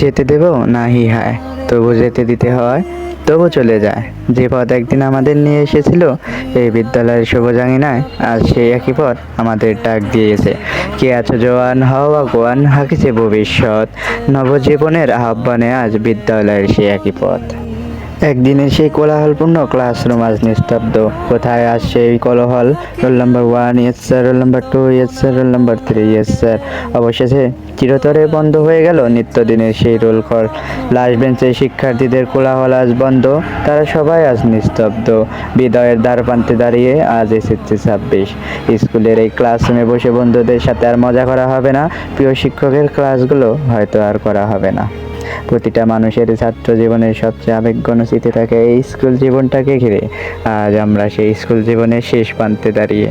যেতে দেব নাহি হায়, তবু যেতে দিতে হয়, তবু চলে যায়। যে পথ একদিন আমাদের নিয়ে এসেছিল এই বিদ্যালয়ের শুভজাঙিনায়, আজ সেই একই পথ আমাদের ডাক দিয়েছে। কে আছো জোয়ান, হও আগুয়ান, হাকিছে ভবিষ্যৎ। নবজীবনের আহ্বানে আজ বিদ্যালয়ের সেই একই পথ। একদিনের সেই কোলাহলপূর্ণ ক্লাসরুম আজ নিস্তব্ধ। কোথায় আজ সেই কোলাহল? Roll number 1 yes sir, roll number 2 yes sir, roll number 3 yes sir. অবশেষে চিরতরে বন্ধ হয়ে গেল নিত্যদিনের সেই রোল কল। লাস্ট বেঞ্চের শিক্ষার্থীদের কোলাহল আজ বন্ধ, তারা সবাই আজ নিস্তব্ধ। বিদায়ের দ্বারপ্রান্তে দাঁড়িয়ে আজ এসেছে 26। স্কুলের এই ক্লাসরুমে বসে বন্ধুদের সাথে আর মজা করা হবে না, প্রিয় শিক্ষকের ক্লাসগুলো হয়তো আর করা হবে না। প্রতিটা মানুষের ছাত্র জীবনের সবচেয়ে আবেগঘন স্মৃতি থাকে এই স্কুল জীবনটাকে ঘিরে। আজ আমরা সেই স্কুল জীবনের শেষ প্রান্তে দাঁড়িয়ে।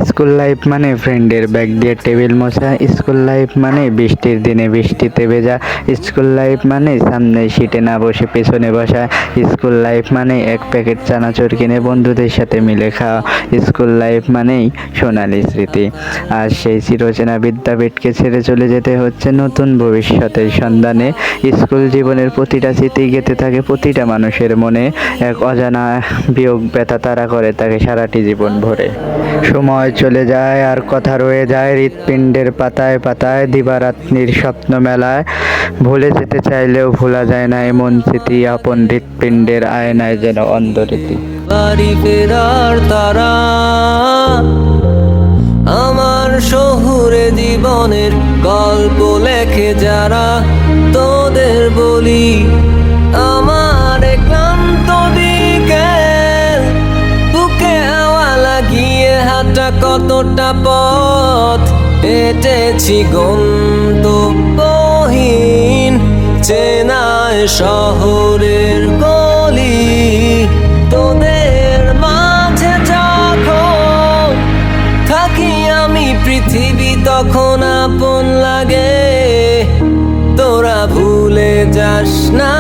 স্কুল লাইফ মানে ফ্রেন্ডের ব্যাগ দিয়ে টেবিল মোছা, স্কুল লাইফ মানে বৃষ্টির দিনে বৃষ্টিতে ভেজা, স্কুল লাইফ মানে সামনে সিটে না বসে পেছনে বসা, স্কুল লাইফ মানে এক প্যাকেট চানাচুর কিনে বন্ধুদের সাথে মিলে খাওয়া, স্কুল লাইফ মানেই সোনালি স্মৃতি। আজ সেই চিরচেনা বিদ্যাপীঠকে ছেড়ে চলে যেতে হচ্ছে নতুন ভবিষ্যতের সন্ধানে। স্কুল জীবনের প্রতিটা স্মৃতি গেঁথে থাকে প্রতিটা মানুষের মনে, এক অজানা বিয়োগ ব্যথা তাড়া করে তাকে সারাটি জীবন ভরে। সময় চলে যায় আর কথা রয়ে যায় হৃৎপিণ্ডের পাতায় পাতায়, দিবারাত্রির স্বপ্ন মেলায়। ভুলে যেতে চাইলেও ভোলা যায় না এমন স্মৃতি, আপন হৃৎপিণ্ডের আয়নায় যেন অন্ধরীতি। বাড়ি ফেরার তারা আমার শহুরে জীবনের গল্প লেখে যারা, তোদের বলি আমার ক্লান্ত বিকেল, বুকে হাওয়া লাগিয়ে হাঁটা কতটা পথ হেঁটেছি গন্তব্যহীন চেনায় শহরের গলি। তোদের মাঝে যখন থাকি আমি পৃথিবী তখন আপন লাগে, তোরা ভুলে যাস না